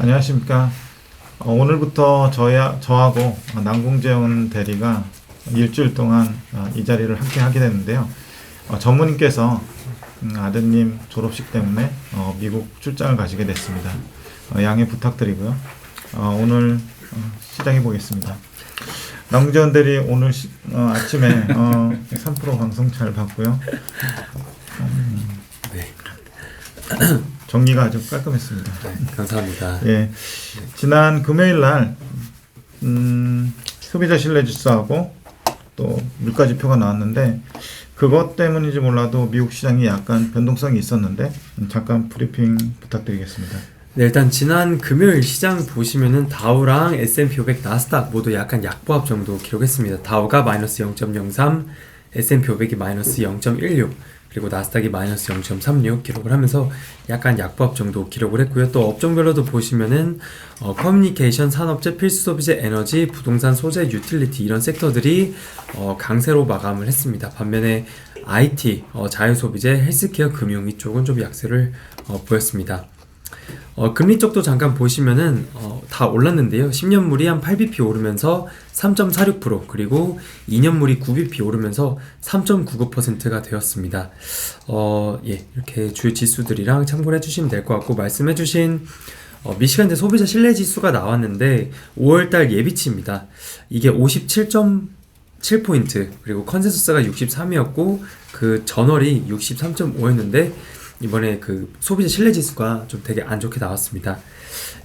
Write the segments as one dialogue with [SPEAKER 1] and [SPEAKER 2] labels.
[SPEAKER 1] 안녕하십니까. 오늘부터 저하고 남궁재훈 대리가 일주일 동안 이 자리를 함께 하게 됐는데요. 전무님께서 아드님 졸업식 때문에 미국 출장을 가시게 됐습니다. 양해 부탁드리고요. 오늘 시작해 보겠습니다. 남궁재훈 대리 오늘 아침에 3프로 방송 잘 봤고요.
[SPEAKER 2] 네.
[SPEAKER 1] 정리가 아주 깔끔했습니다.
[SPEAKER 2] 네, 감사합니다.
[SPEAKER 1] 예, 지난 금요일 날 소비자 신뢰지수하고 또 물가지표가 나왔는데 그것 때문인지 몰라도 미국 시장이 약간 변동성이 있었는데 잠깐 브리핑 부탁드리겠습니다.
[SPEAKER 2] 네, 일단 지난 금요일 시장 보시면은 다우랑 S&P 500, 나스닥 모두 약간 약보합 정도 기록했습니다. 다우가 마이너스 0.03, S&P 500이 마이너스 0.16, 그리고 나스닥이 마이너스 0.36 기록을 하면서 약간 약보합 정도 기록을 했고요. 또 업종별로도 보시면은 커뮤니케이션, 산업재, 필수소비재, 에너지, 부동산, 소재, 유틸리티 이런 섹터들이 강세로 마감을 했습니다. 반면에 IT, 자유소비재, 헬스케어, 금융 이쪽은 좀 약세를 보였습니다. 금리 쪽도 잠깐 보시면은 다 올랐는데요. 10년물이 한 8bp 오르면서 3.46%, 그리고 2년물이 9bp 오르면서 3.99%가 되었습니다. 이렇게 주요 지수들이랑 참고를 해주시면 될 것 같고, 말씀해주신 미시간대 소비자 신뢰지수가 나왔는데 5월달 예비치입니다. 이게 57.7포인트, 그리고 컨센서스가 63이었고 그 전월이 63.5였는데 이번에 그 소비자 신뢰지수가 좀 되게 안 좋게 나왔습니다.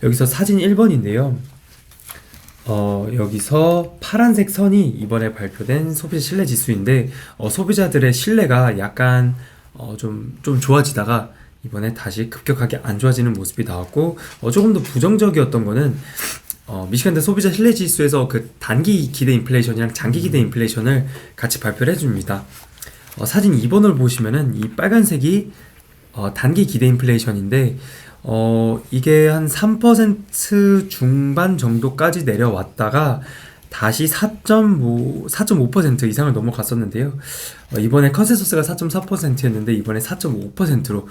[SPEAKER 2] 여기서 사진 1번인데요. 여기서 파란색 선이 이번에 발표된 소비자 신뢰지수인데 소비자들의 신뢰가 약간 좀 좋아지다가 이번에 다시 급격하게 안 좋아지는 모습이 나왔고, 조금 더 부정적이었던 거는 미시간대 소비자 신뢰지수에서 그 단기 기대 인플레이션이랑 장기 기대 인플레이션을 같이 발표를 해줍니다. 사진 2번을 보시면은 이 빨간색이 단기 기대 인플레이션인데 이게 한 3% 중반 정도까지 내려왔다가 다시 4.5% 이상을 넘어갔었는데요. 이번에 컨센서스가 4.4%였는데 이번에 4.5%로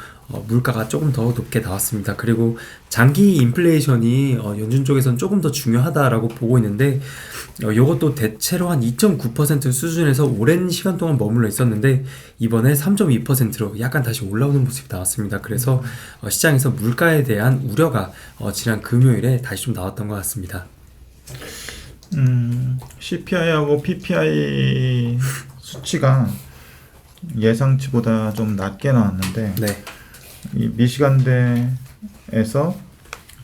[SPEAKER 2] 물가가 조금 더 높게 나왔습니다. 그리고 장기 인플레이션이 연준 쪽에서는 조금 더 중요하다라고 보고 있는데 이것도 대체로 한 2.9% 수준에서 오랜 시간 동안 머물러 있었는데 이번에 3.2%로 약간 다시 올라오는 모습이 나왔습니다. 그래서 시장에서 물가에 대한 우려가 지난 금요일에 다시 좀 나왔던 것 같습니다.
[SPEAKER 1] CPI하고 PPI 수치가 예상치보다 좀 낮게 나왔는데
[SPEAKER 2] 네.
[SPEAKER 1] 이 미시간대에서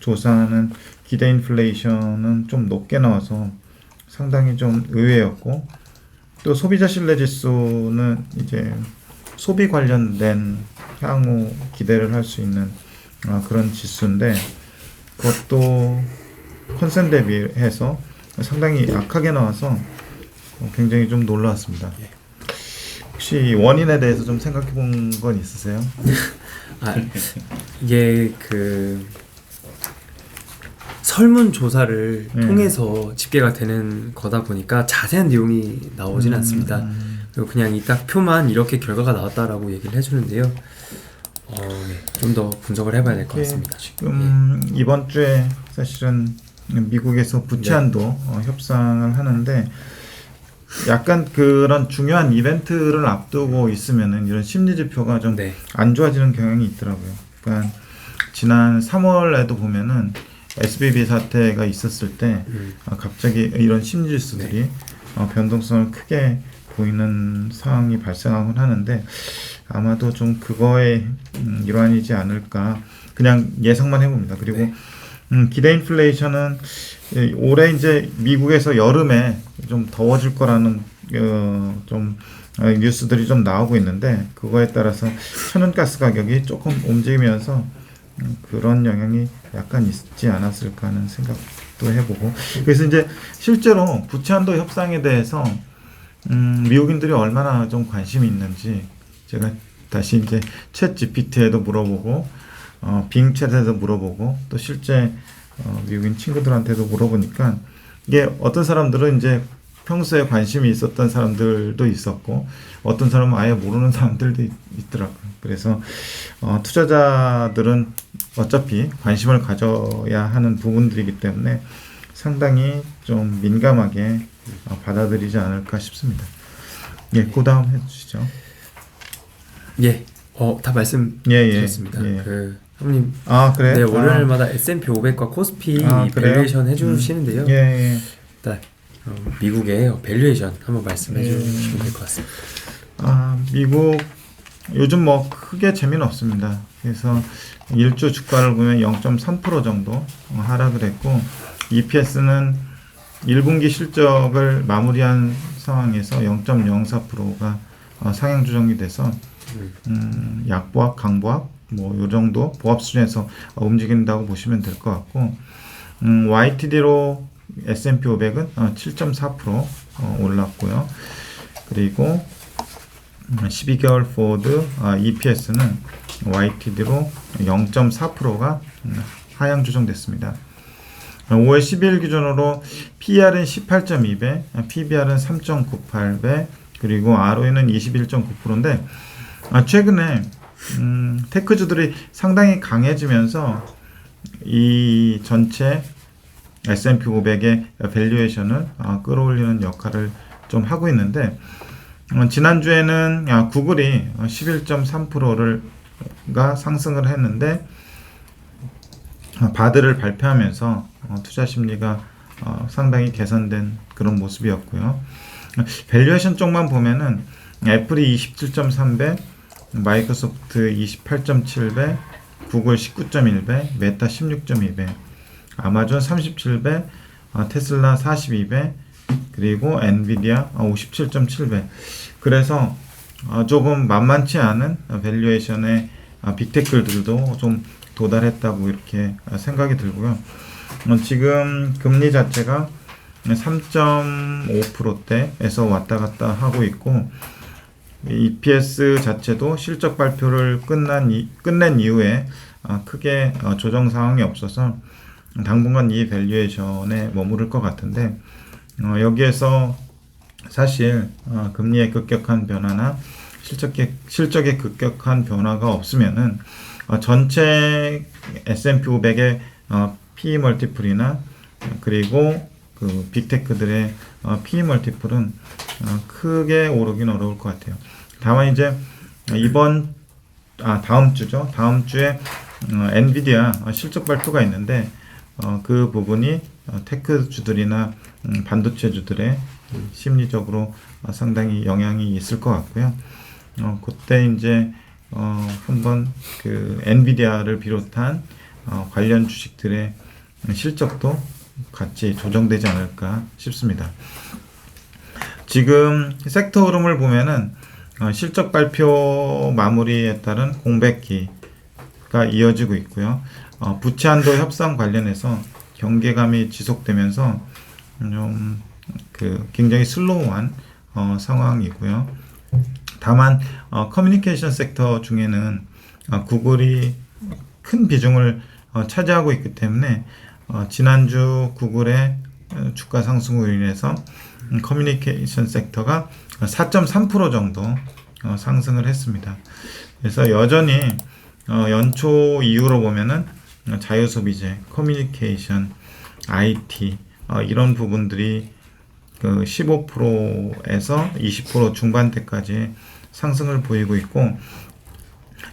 [SPEAKER 1] 조사하는 기대 인플레이션은 좀 높게 나와서 상당히 좀 의외였고, 또 소비자 신뢰 지수는 이제 소비 관련된 향후 기대를 할 수 있는 그런 지수인데 그것도 컨센 대비해서 상당히 약하게 나와서 굉장히 좀 놀라웠습니다. 혹시 원인에 대해서 좀 생각해 본 건 있으세요?
[SPEAKER 2] 이게 그 설문조사를 통해서 집계가 되는 거다 보니까 자세한 내용이 나오진 않습니다. 그리고 그냥 이 딱 표만 이렇게 결과가 나왔다라고 얘기를 해주는데요. 좀 더 분석을 해봐야 될 것 같습니다.
[SPEAKER 1] 지금 이번 주에 사실은 미국에서 부채한도 협상을 하는데 약간 그런 중요한 이벤트를 앞두고 있으면은 이런 심리 지표가 좀 안 좋아지는 경향이 있더라고요. 그러니까 지난 3월에도 보면은 SBB 사태가 있었을 때 갑자기 이런 심리 지수들이 변동성을 크게 보이는 상황이 발생하곤 하는데 아마도 좀 그거의 일환이지 않을까 그냥 예상만 해봅니다. 그리고 기대 인플레이션은 올해 이제 미국에서 여름에 좀 더워질 거라는 좀 뉴스들이 좀 나오고 있는데 그거에 따라서 천연가스 가격이 조금 움직이면서 그런 영향이 약간 있지 않았을까 하는 생각도 해보고, 그래서 이제 실제로 부채한도 협상에 대해서 미국인들이 얼마나 좀 관심이 있는지 제가 다시 이제 챗 GPT에도 물어보고 빙 챗에도 물어보고 또 실제 미국인 친구들한테도 물어보니까 이게 어떤 사람들은 이제 평소에 관심이 있었던 사람들도 있었고 어떤 사람은 아예 모르는 사람들도 있더라고요. 그래서 투자자들은 어차피 관심을 가져야 하는 부분들이기 때문에 상당히 좀 민감하게 받아들이지 않을까 싶습니다. 예, 그 다음 해주시죠.
[SPEAKER 2] 예, 다 말씀
[SPEAKER 1] 예,
[SPEAKER 2] 주셨습니다.
[SPEAKER 1] 예.
[SPEAKER 2] 그 형님,
[SPEAKER 1] 그래?
[SPEAKER 2] 네, 월요일마다 S&P 500과 코스피
[SPEAKER 1] 그래요?
[SPEAKER 2] 밸류에이션 해주시는데요.
[SPEAKER 1] 예.
[SPEAKER 2] 일단 미국의 밸류에이션 한번 말씀해
[SPEAKER 1] 예.
[SPEAKER 2] 주시면 될 것 같습니다.
[SPEAKER 1] 미국 요즘 뭐 크게 재미는 없습니다. 그래서 1주 주가를 보면 0.3% 정도 하락을 했고 EPS는 1분기 실적을 마무리한 상황에서 0.04%가 상향 조정이 돼서 약보합, 강보합 뭐 요 정도 보합 수준에서 움직인다고 보시면 될 것 같고 YTD로 S&P 500은 7.4% 올랐고요. 그리고 12개월 포워드 EPS는 YTD로 0.4%가 하향 조정됐습니다. 5월 10일 기준으로 PER은 18.2배, PBR은 3.98배, 그리고 ROE는 21.9%인데 최근에 테크주들이 상당히 강해지면서 이 전체 S&P 500의 밸류에이션을 끌어올리는 역할을 좀 하고 있는데 지난주에는 구글이 11.3%가 상승을 했는데 바드를 발표하면서 투자 심리가 상당히 개선된 그런 모습이었고요. 밸류에이션 쪽만 보면은 애플이 27.3배, 마이크로소프트 28.7배, 구글 19.1배, 메타 16.2배, 아마존 37배, 테슬라 42배, 그리고 엔비디아 57.7배. 그래서 조금 만만치 않은 밸류에이션의 빅테크들도 좀 도달했다고 이렇게 생각이 들고요. 지금 금리 자체가 3.5%대에서 왔다 갔다 하고 있고 EPS 자체도 실적 발표를 끝낸 이후에 크게 조정 사항이 없어서 당분간 이 밸류에이션에 머무를 것 같은데 여기에서 사실 금리의 급격한 변화나 실적의 급격한 변화가 없으면은 전체 S&P 500의 PE 멀티플이나 그리고 그 빅테크들의 PE 멀티플은 크게 오르긴 어려울 것 같아요. 다만 이제 다음 주죠. 다음 주에 엔비디아 실적 발표가 있는데 그 부분이 테크주들이나 반도체주들의 심리적으로 상당히 영향이 있을 것 같고요. 그때 이제 한번 그 엔비디아를 비롯한 관련 주식들의 실적도 같이 조정되지 않을까 싶습니다. 지금 섹터 흐름을 보면은 실적 발표 마무리에 따른 공백기가 이어지고 있고요. 부채 한도 협상 관련해서 경계감이 지속되면서 좀 굉장히 슬로우한 상황이고요. 다만 커뮤니케이션 섹터 중에는 구글이 큰 비중을 차지하고 있기 때문에 지난주 구글의 주가 상승으로 인해서 커뮤니케이션 섹터가 4.3% 정도 상승을 했습니다. 그래서 여전히 연초 이후로 보면은 자유소비재, 커뮤니케이션, IT 이런 부분들이 그 15%에서 20% 중반대까지 상승을 보이고 있고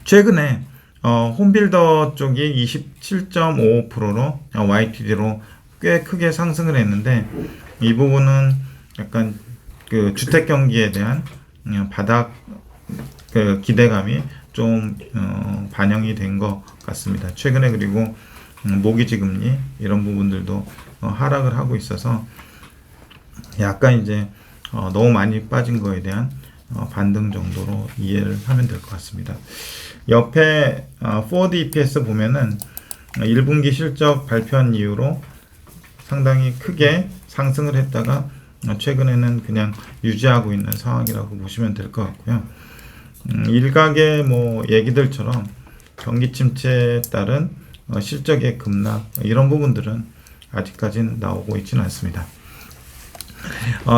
[SPEAKER 1] 최근에 홈빌더 쪽이 27.55%로 YTD로 꽤 크게 상승을 했는데 이 부분은 약간 그 주택 경기에 대한 바닥 그 기대감이 좀 반영이 된 것 같습니다. 최근에 그리고 모기지 금리 이런 부분들도 하락을 하고 있어서 약간 이제 너무 많이 빠진 거에 대한 반등 정도로 이해를 하면 될 것 같습니다. 옆에 포워드 EPS 보면은 1분기 실적 발표한 이후로 상당히 크게 상승을 했다가 최근에는 그냥 유지하고 있는 상황이라고 보시면 될 것 같고요. 일각의 뭐 얘기들처럼 경기 침체에 따른 실적의 급락 이런 부분들은 아직까지는 나오고 있지는 않습니다.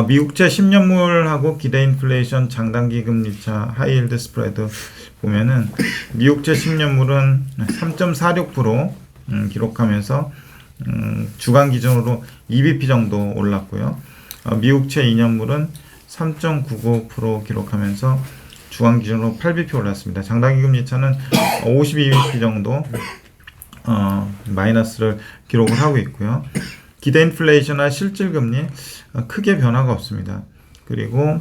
[SPEAKER 1] 미국채 10년물하고 기대 인플레이션 장단기 금리차 하이힐드 스프레드 보면은 미국채 10년물은 3.46% 기록하면서 주간 기준으로 2bp 정도 올랐고요. 미국채 2년물은 3.99% 기록하면서 주간 기준으로 8bp 올랐습니다. 장단기 금리 차는 52bp 정도 마이너스를 기록을 하고 있고요. 기대 인플레이션과 실질 금리 크게 변화가 없습니다. 그리고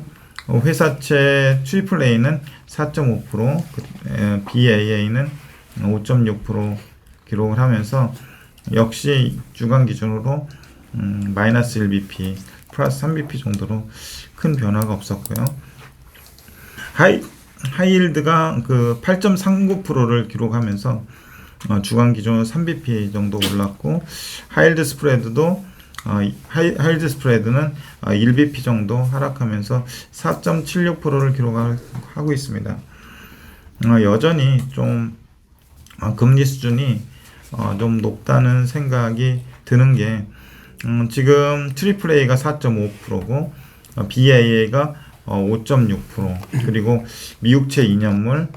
[SPEAKER 1] 회사채 트리플A는 4.5%, BAA는 5.6% 기록을 하면서 역시 주간 기준으로 마이너스 1bp, 플러스 3bp 정도로 큰 변화가 없었고요. 하이힐드가 그 8.39%를 기록하면서 주간 기준으로 3bp 정도 올랐고, 하이힐드 스프레드도 하이힐드 스프레드는 1bp 정도 하락하면서 4.76%를 기록하고 있습니다. 여전히 좀 금리 수준이 좀 높다는 생각이 드는 게, 지금 트리플A가 4.5%고 BAA가 5.6%, 그리고 미국채 2년물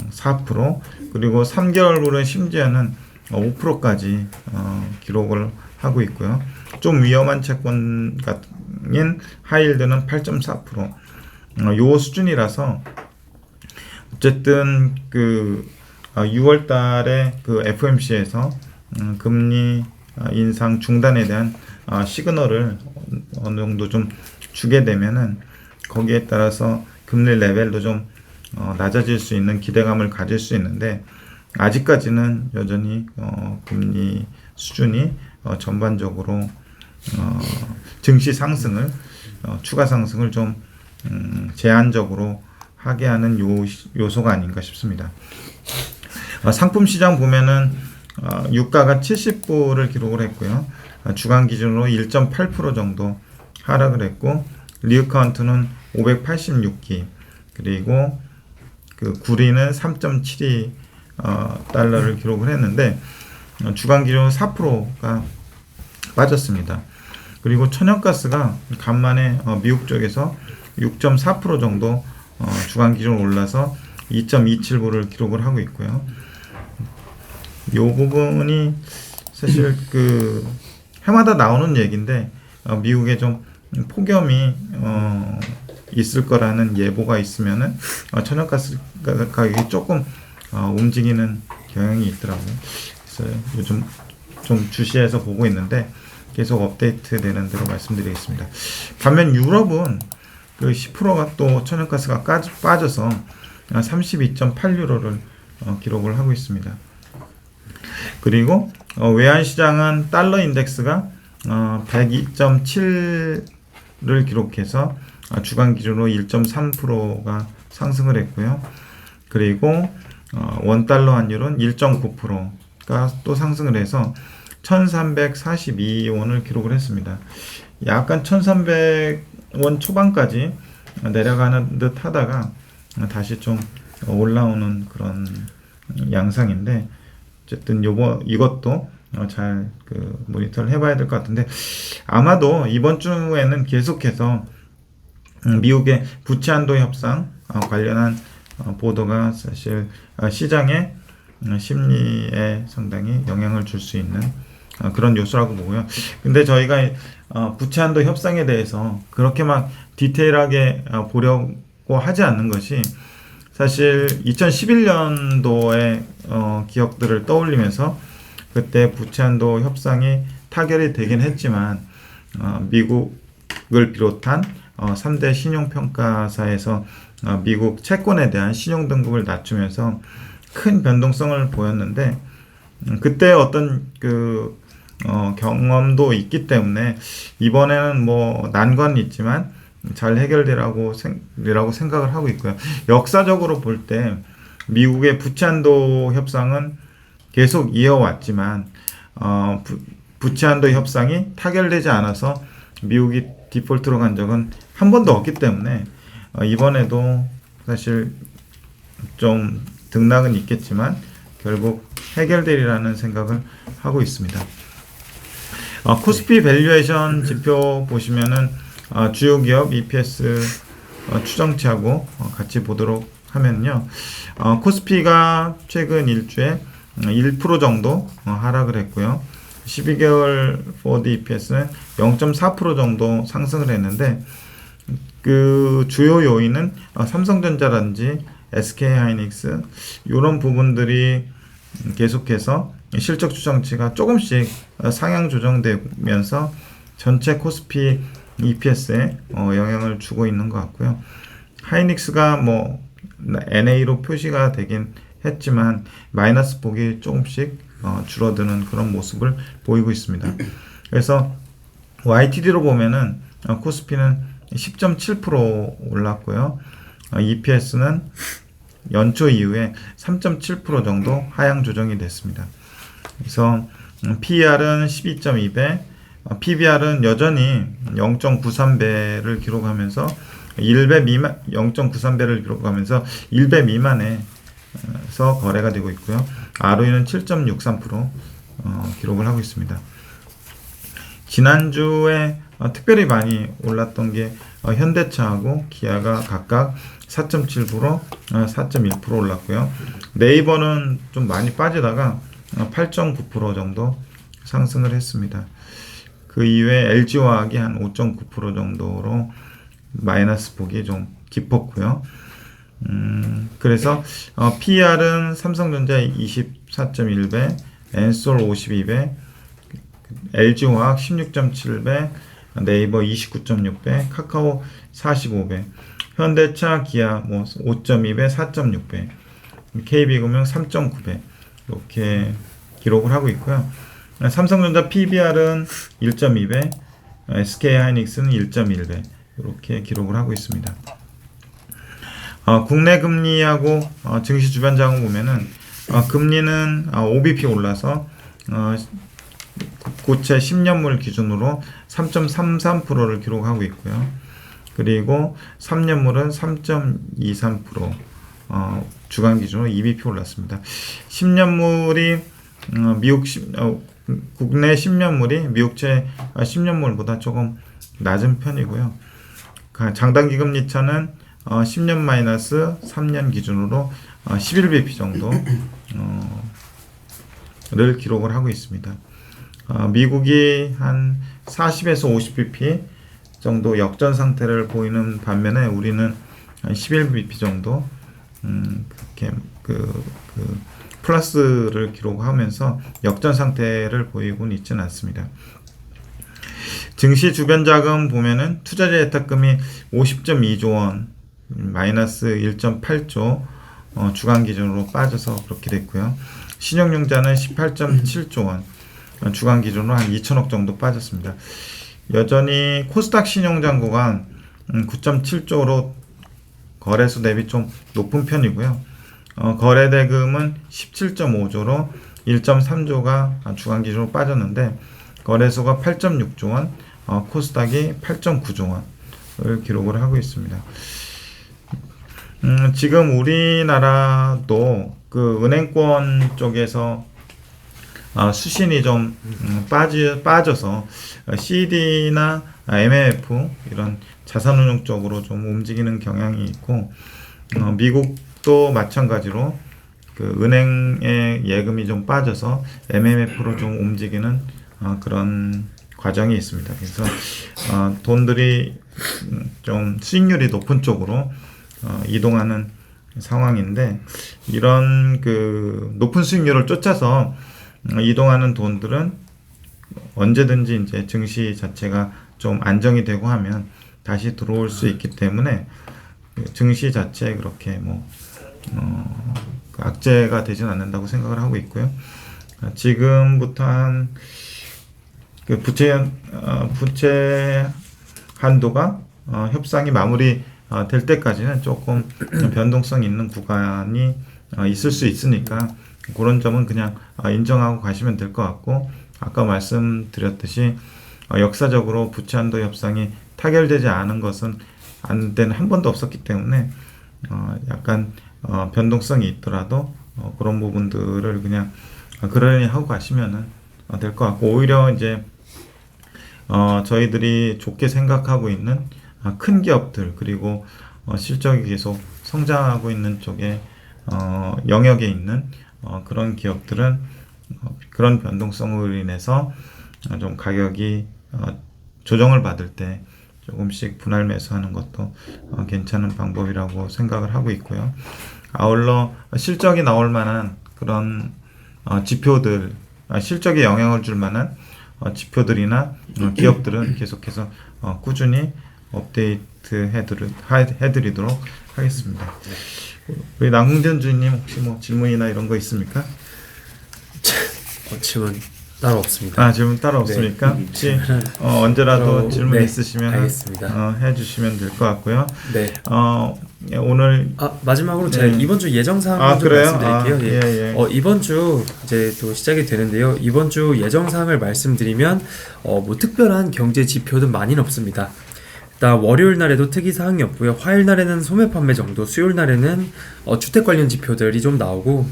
[SPEAKER 1] 4%, 그리고 3개월물은 심지어는 5%까지 기록을 하고 있고요. 좀 위험한 채권인 하이힐드는 8.4%. 요 수준이라서 어쨌든 그 6월 달에 그 FOMC에서 금리 인상 중단에 대한 시그널을 어느 정도 좀 주게 되면은 거기에 따라서 금리 레벨도 좀 낮아질 수 있는 기대감을 가질 수 있는데, 아직까지는 여전히 금리 수준이 전반적으로 증시 상승을 추가 상승을 좀 제한적으로 하게 하는 요소가 아닌가 싶습니다. 상품 시장 보면은 유가가 70불을 기록을 했고요. 주간 기준으로 1.8% 정도 하락을 했고, 리우 카운트는 586기, 그리고 그 구리는 3.72 달러를 기록을 했는데 주간 기준으로 4%가 빠졌습니다. 그리고 천연가스가 간만에 미국 쪽에서 6.4% 정도 주간 기준으로 올라서 2.27불을 기록을 하고 있고요. 이 부분이 사실 그 해마다 나오는 얘기인데 미국에 좀 폭염이 있을 거라는 예보가 있으면은 천연가스 가격이 조금 움직이는 경향이 있더라고요. 그래서 요즘 좀 주시해서 보고 있는데 계속 업데이트 되는 대로 말씀드리겠습니다. 반면 유럽은 그 10%가 또 천연가스가 빠져서 32.8유로를 기록을 하고 있습니다. 그리고 외환시장은 달러 인덱스가 102.7를 기록해서 주간 기준으로 1.3%가 상승을 했고요. 그리고 원달러 환율은 1.9%가 또 상승을 해서 1342원을 기록을 했습니다. 약간 1300원 초반까지 내려가는 듯 하다가 다시 좀 올라오는 그런 양상인데, 어쨌든 이것도 잘 그 모니터를 해봐야 될 것 같은데, 아마도 이번 주에는 계속해서 미국의 부채 한도 협상 관련한 보도가 사실 시장의 심리에 상당히 영향을 줄 수 있는 그런 요소라고 보고요. 근데 저희가 부채 한도 협상에 대해서 그렇게 막 디테일하게 보려고 하지 않는 것이, 사실 2011년도의 기억들을 떠올리면서 그때 부채 한도 협상이 타결이 되긴 했지만 미국을 비롯한 3대 신용평가사에서 미국 채권에 대한 신용등급을 낮추면서 큰 변동성을 보였는데, 그때 어떤 그 경험도 있기 때문에 이번에는 뭐 난관이 있지만 잘 해결되라고 생각을 하고 있고요. 역사적으로 볼 때 미국의 부채 한도 협상은 계속 이어왔지만 부채 한도 협상이 타결되지 않아서 미국이 디폴트로 간 적은 한 번도 없기 때문에 이번에도 사실 좀 등락은 있겠지만 결국 해결되리라는 생각을 하고 있습니다. 코스피 밸류에이션 지표 보시면은 주요 기업 EPS 추정치하고 같이 보도록 하면요. 코스피가 최근 일주에 1% 정도 하락을 했고요. 12개월 포워드 EPS는 0.4% 정도 상승을 했는데 그 주요 요인은 삼성전자라든지 SK하이닉스 이런 부분들이 계속해서 실적 추정치가 조금씩 상향 조정되면서 전체 코스피 EPS에 영향을 주고 있는 것 같고요. 하이닉스가 뭐 NA로 표시가 되긴 했지만 마이너스 폭이 조금씩 줄어드는 그런 모습을 보이고 있습니다. 그래서 YTD로 보면은 코스피는 10.7% 올랐고요. EPS는 연초 이후에 3.7% 정도 하향 조정이 됐습니다. 그래서 PER은 12.2배, PBR은 여전히 0.93배를 기록하면서 1배 미만 0.93배를 기록하면서 1배 미만에서 거래가 되고 있고요. ROE는 7.63% 기록을 하고 있습니다. 지난주에 특별히 많이 올랐던 게 현대차하고 기아가 각각 4.7%, 4.1% 올랐고요. 네이버는 좀 많이 빠지다가 8.9% 정도 상승을 했습니다. 그 이외에 LG화학이 한 5.9% 정도로 마이너스 폭이 좀 깊었고요. 그래서 PER은 삼성전자 24.1배, 엔솔 52배, LG화학 16.7배, 네이버 29.6배, 카카오 45배, 현대차, 기아 뭐 5.2배, 4.6배, KB금융 3.9배 이렇게 기록을 하고 있고요. 삼성전자 PBR은 1.2배, SK하이닉스는 1.1배 이렇게 기록을 하고 있습니다. 국내 금리하고 증시 주변 자금 보면은 금리는 OBP 올라서 국채 10년물 기준으로 3.33%를 기록하고 있고요. 그리고 3년물은 3.23% 주간 기준으로 EBP 올랐습니다. 10년물이 국내 10년물이 미국채 10년물보다 조금 낮은 편이고요. 장단기 금리차는 10년 마이너스 3년 기준으로 11bp 정도를 기록을 하고 있습니다. 미국이 한 40에서 50bp 정도 역전 상태를 보이는 반면에 우리는 한 11bp 정도 그렇게 플러스를 기록하면서 역전 상태를 보이고는 있지는 않습니다. 증시 주변 자금 보면은 투자자 예탁금이 50.2조 원, 마이너스 1.8조 주간 기준으로 빠져서 그렇게 됐고요. 신용융자는 18.7조 원, 주간 기준으로 한 2천억 정도 빠졌습니다. 여전히 코스닥 신용잔고가 9.7조로 거래소 대비 좀 높은 편이고요. 거래대금은 17.5조로 1.3조가 주간 기준으로 빠졌는데 거래소가 8.6조 원, 코스닥이 8.9조 원을 기록을 하고 있습니다. 지금 우리나라도 그 은행권 쪽에서 수신이 좀 빠져서 CD나 MLF 이런 자산운용 쪽으로 좀 움직이는 경향이 있고 미국도 마찬가지로 그 은행의 예금이 좀 빠져서 MMF로 좀 움직이는 그런 과정이 있습니다. 그래서 돈들이 좀 수익률이 높은 쪽으로 이동하는 상황인데 이런 그 높은 수익률을 쫓아서 이동하는 돈들은 언제든지 이제 증시 자체가 좀 안정이 되고 하면 다시 들어올 수 있기 때문에 증시 자체에 그렇게 뭐 악재가 되진 않는다고 생각을 하고 있고요. 지금부터 한 그 부채 한도가 협상이 마무리 될 때까지는 조금 변동성 있는 구간이 있을 수 있으니까 그런 점은 그냥 인정하고 가시면 될 것 같고 아까 말씀드렸듯이 역사적으로 부채 한도 협상이 타결되지 않은 것은 안 된 한 번도 없었기 때문에 약간 변동성이 있더라도 그런 부분들을 그냥 그러려니 하고 가시면은 될 것 같고 오히려 이제 저희들이 좋게 생각하고 있는 큰 기업들 그리고 실적이 계속 성장하고 있는 쪽에 영역에 있는 그런 기업들은 그런 변동성으로 인해서 좀 가격이 조정을 받을 때 조금씩 분할 매수하는 것도 괜찮은 방법이라고 생각을 하고 있고요. 아울러 실적이 나올 만한 그런 지표들, 실적에 영향을 줄 만한 지표들이나 기업들은 계속해서 꾸준히 업데이트 해드리도록 하겠습니다. 우리 남궁전 주인님 혹시 뭐 질문이나 이런 거 있습니까?
[SPEAKER 2] 질문 따로 없습니다.
[SPEAKER 1] 질문 따로 없습니까?
[SPEAKER 2] 네.
[SPEAKER 1] 혹시 언제라도 질문
[SPEAKER 2] 네,
[SPEAKER 1] 있으시면
[SPEAKER 2] 알겠습니다.
[SPEAKER 1] 해주시면 될 것 같고요.
[SPEAKER 2] 네.
[SPEAKER 1] 오늘
[SPEAKER 2] 마지막으로
[SPEAKER 1] 네.
[SPEAKER 2] 제가 이번 주 예정 사항 좀
[SPEAKER 1] 그래요?
[SPEAKER 2] 말씀드릴게요.
[SPEAKER 1] 예.
[SPEAKER 2] 이번 주 이제 또 시작이 되는데요. 이번 주 예정 사항을 말씀드리면 뭐 특별한 경제 지표는 많이는 없습니다. 일단 월요일 날에도 특이 사항이 없고요. 화요일 날에는 소매 판매 정도, 수요일 날에는 주택 관련 지표들이 좀 나오고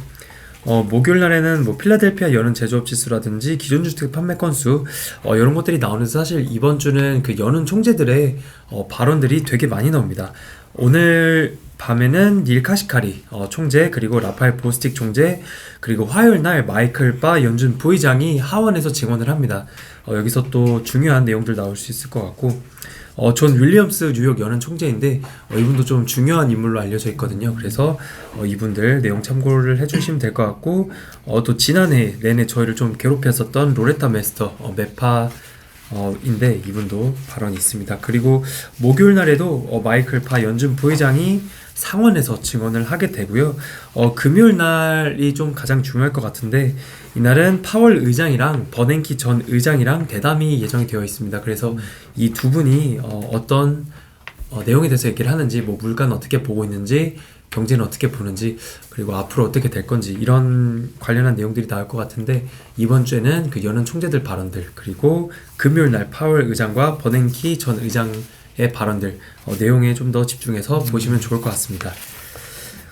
[SPEAKER 2] 목요일 날에는 뭐 필라델피아 여는 제조업 지수라든지 기존 주택 판매 건수 이런 것들이 나오는데 사실 이번 주는 그 여는 총재들의 발언들이 되게 많이 나옵니다. 오늘 밤에는 닐 카시카리 총재 그리고 라파엘 보스틱 총재 그리고 화요일 날 마이클 바 연준 부의장이 하원에서 증언을 합니다. 여기서 또 중요한 내용들 나올 수 있을 것 같고 존 윌리엄스 뉴욕 연은 총재인데 이분도 좀 중요한 인물로 알려져 있거든요. 그래서 이분들 내용 참고를 해주시면 될 것 같고 또 지난해 내내 저희를 좀 괴롭혔었던 로레타 메스터 매파인데 이분도 발언이 있습니다. 그리고 목요일 날에도 마이클 파 연준 부회장이 상원에서 증언을 하게 되고요. 금요일 날이 좀 가장 중요할 것 같은데 이날은 파월 의장이랑 버냉키 전 의장이랑 대담이 예정이 되어 있습니다. 그래서 이 두 분이 어떤 내용에 대해서 얘기를 하는지, 뭐 물가는 어떻게 보고 있는지, 경제는 어떻게 보는지, 그리고 앞으로 어떻게 될 건지 이런 관련한 내용들이 나올 것 같은데 이번 주에는 그 여는 총재들 발언들 그리고 금요일 날 파월 의장과 버냉키 전 의장의 발언들 내용에 좀 더 집중해서 보시면 좋을 것 같습니다.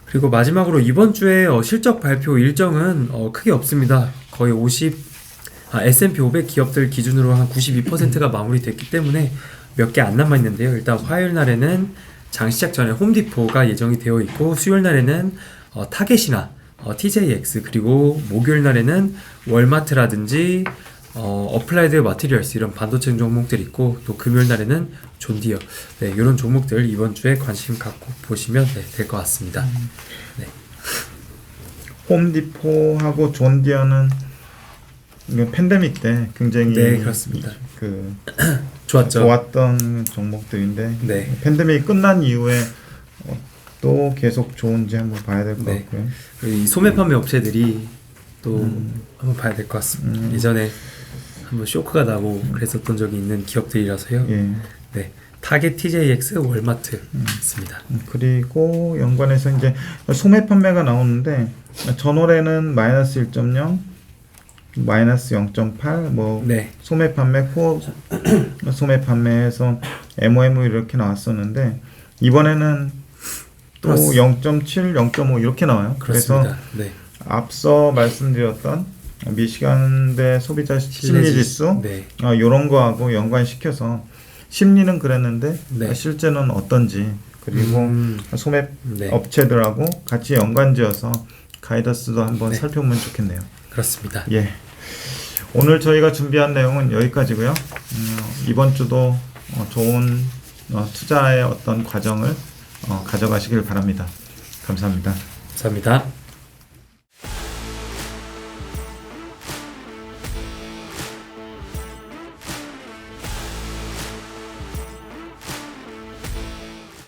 [SPEAKER 2] 그리고 마지막으로 이번 주에 실적 발표 일정은 크게 없습니다. 거의 S&P 500 기업들 기준으로 한 92%가 마무리됐기 때문에 몇 개 안 남아있는데요. 일단 화요일 날에는 장 시작 전에 홈디포가 예정이 되어 있고 수요일 날에는 타겟이나 TJX 그리고 목요일 날에는 월마트라든지 어플라이드 마티리얼스 이런 반도체 종목들이 있고 또 금요일 날에는 존디어 이런 종목들 이번 주에 관심 갖고 보시면 될 것 같습니다. 네.
[SPEAKER 1] 홈디포하고 존디어는 팬데믹 때 굉장히
[SPEAKER 2] 그렇습니다.
[SPEAKER 1] 좋았죠. 좋았던 종목들인데
[SPEAKER 2] 네.
[SPEAKER 1] 팬데믹이 끝난 이후에 또 계속 좋은지 한번 봐야 될 것 같고요.
[SPEAKER 2] 이 소매 판매 업체들이 또 한번 봐야 될 것 같습니다. 예전에 한번 쇼크가 나고 그랬었던 적이 있는 기업들이라서요. 네, 타겟 TJX, 월마트 있습니다.
[SPEAKER 1] 그리고 연관해서 이제 소매 판매가 나오는데 전월에는 마이너스 1.0, 마이너스 0.8, 뭐 소매 판매, 코어 소매 판매에서 MOM 이렇게 나왔었는데 이번에는 또 0.7, 0.5 이렇게 나와요.
[SPEAKER 2] 그렇습니다.
[SPEAKER 1] 그래서 앞서 말씀드렸던 미시간대 소비자 심리지수 이런 거하고 연관시켜서 심리는 그랬는데 실제는 어떤지 그리고 소매 업체들하고 같이 연관지어서 가이던스도 한번 살펴보면 좋겠네요.
[SPEAKER 2] 그렇습니다.
[SPEAKER 1] 예. 오늘 저희가 준비한 내용은 여기까지고요. 이번 주도 좋은 투자의 어떤 과정을 가져가시길 바랍니다. 감사합니다.
[SPEAKER 2] 감사합니다.